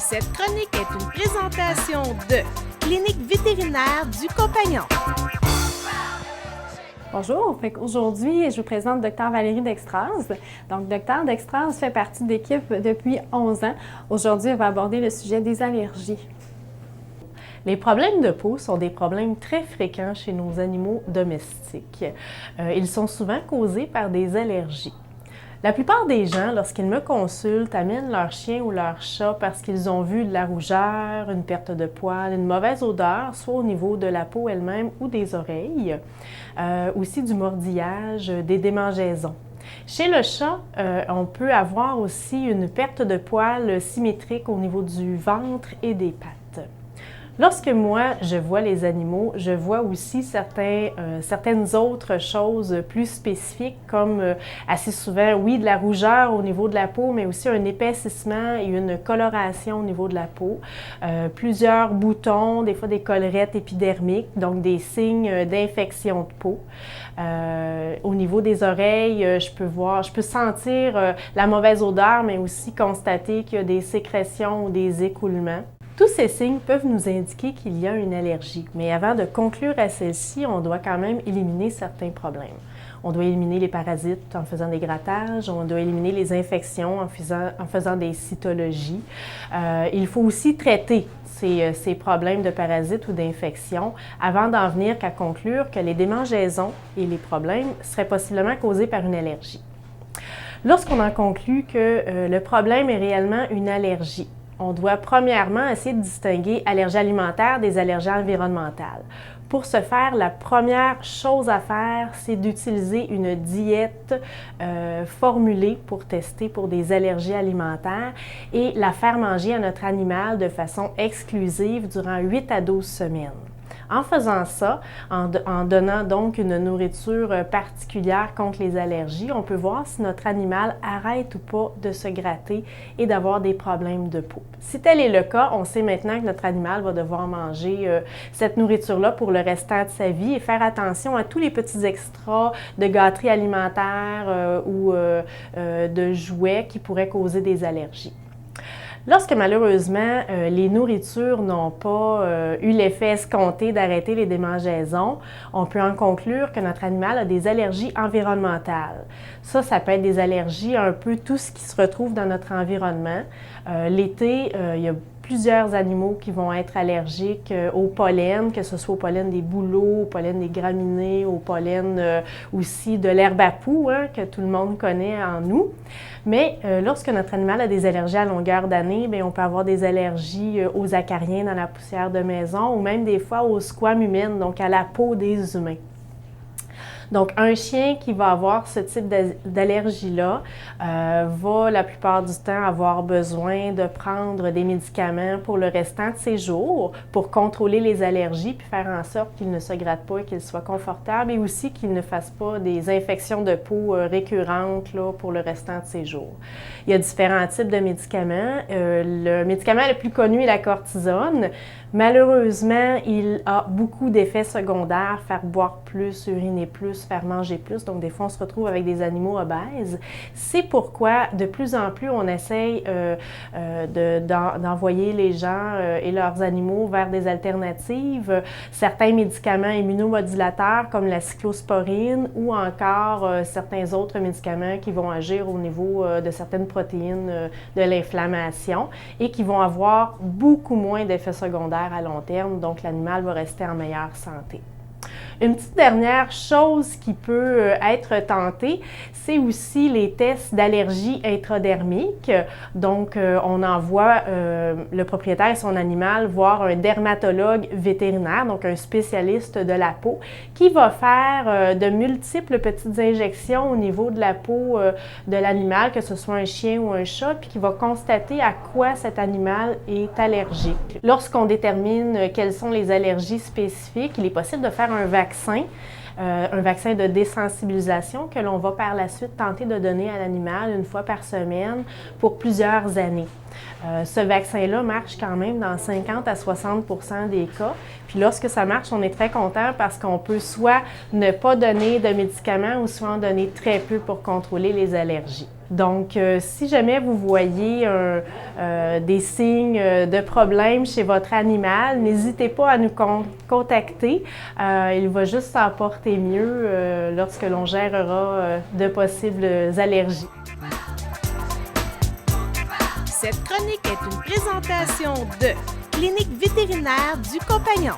Cette chronique est une présentation de Clinique vétérinaire du Compagnon. Bonjour, aujourd'hui je vous présente Dr Valérie Dextraz. Donc Dr Dextraz fait partie de l'équipe depuis 11 ans. Aujourd'hui, elle va aborder le sujet des allergies. Les problèmes de peau sont des problèmes très fréquents chez nos animaux domestiques. Ils sont souvent causés par des allergies. La plupart des gens, lorsqu'ils me consultent, amènent leur chien ou leur chat parce qu'ils ont vu de la rougeur, une perte de poils, une mauvaise odeur, soit au niveau de la peau elle-même ou des oreilles, aussi du mordillage, des démangeaisons. Chez le chat, on peut avoir aussi une perte de poils symétrique au niveau du ventre et des pattes. Lorsque moi, je vois les animaux, je vois aussi certaines autres choses plus spécifiques, comme assez souvent, oui, de la rougeur au niveau de la peau, mais aussi un épaississement et une coloration au niveau de la peau, plusieurs boutons, des fois des collerettes épidermiques, donc des signes d'infection de peau. Au niveau des oreilles, je peux sentir la mauvaise odeur, mais aussi constater qu'il y a des sécrétions ou des écoulements. Tous ces signes peuvent nous indiquer qu'il y a une allergie, mais avant de conclure à celle-ci, on doit quand même éliminer certains problèmes. On doit éliminer les parasites en faisant des grattages, on doit éliminer les infections en faisant des cytologies. Il faut aussi traiter ces problèmes de parasites ou d'infections avant d'en venir qu'à conclure que les démangeaisons et les problèmes seraient possiblement causés par une allergie. Lorsqu'on en conclut que le problème est réellement une allergie, on doit premièrement essayer de distinguer allergies alimentaires des allergies environnementales. Pour ce faire, la première chose à faire, c'est d'utiliser une diète formulée pour tester pour des allergies alimentaires et la faire manger à notre animal de façon exclusive durant 8 à 12 semaines. En faisant ça, en donnant donc une nourriture particulière contre les allergies, on peut voir si notre animal arrête ou pas de se gratter et d'avoir des problèmes de peau. Si tel est le cas, on sait maintenant que notre animal va devoir manger cette nourriture-là pour le restant de sa vie et faire attention à tous les petits extras de gâteries alimentaires ou de jouets qui pourraient causer des allergies. Lorsque malheureusement les nourritures n'ont pas eu l'effet escompté d'arrêter les démangeaisons, on peut en conclure que notre animal a des allergies environnementales. Ça peut être des allergies à un peu tout ce qui se retrouve dans notre environnement. L'été, il y a plusieurs animaux qui vont être allergiques au pollen, que ce soit au pollen des bouleaux, au pollen des graminées, au pollen aussi de l'herbe à poux, que tout le monde connaît en nous. Mais lorsque notre animal a des allergies à longueur d'année, on peut avoir des allergies aux acariens dans la poussière de maison ou même des fois aux squames humaines, donc à la peau des humains. Donc, un chien qui va avoir ce type d'allergie-là va la plupart du temps avoir besoin de prendre des médicaments pour le restant de ses jours pour contrôler les allergies puis faire en sorte qu'il ne se gratte pas et qu'il soit confortable et aussi qu'il ne fasse pas des infections de peau récurrentes là, pour le restant de ses jours. Il y a différents types de médicaments. Le médicament le plus connu est la cortisone. Malheureusement, il a beaucoup d'effets secondaires, faire boire plus, uriner plus, faire manger plus. Donc, des fois, on se retrouve avec des animaux obèses. C'est pourquoi, de plus en plus, on essaye d'envoyer les gens et leurs animaux vers des alternatives. Certains médicaments immunomodulateurs, comme la cyclosporine, ou encore certains autres médicaments qui vont agir au niveau de certaines protéines de l'inflammation et qui vont avoir beaucoup moins d'effets secondaires à long terme, donc l'animal va rester en meilleure santé. Une petite dernière chose qui peut être tentée, c'est aussi les tests d'allergie intradermique. Donc, on envoie le propriétaire et son animal voir un dermatologue vétérinaire, donc un spécialiste de la peau, qui va faire de multiples petites injections au niveau de la peau de l'animal, que ce soit un chien ou un chat, puis qui va constater à quoi cet animal est allergique. Lorsqu'on détermine quelles sont les allergies spécifiques, il est possible de faire un vaccin de désensibilisation que l'on va par la suite tenter de donner à l'animal une fois par semaine pour plusieurs années. Ce vaccin-là marche quand même dans 50 à 60% des cas. Puis lorsque ça marche, on est très content parce qu'on peut soit ne pas donner de médicaments ou soit en donner très peu pour contrôler les allergies. Donc, si jamais vous voyez des signes de problème chez votre animal, n'hésitez pas à nous contacter. Il va juste s'en porter mieux lorsque l'on gérera de possibles allergies. Cette chronique est une présentation de Clinique vétérinaire du Compagnon.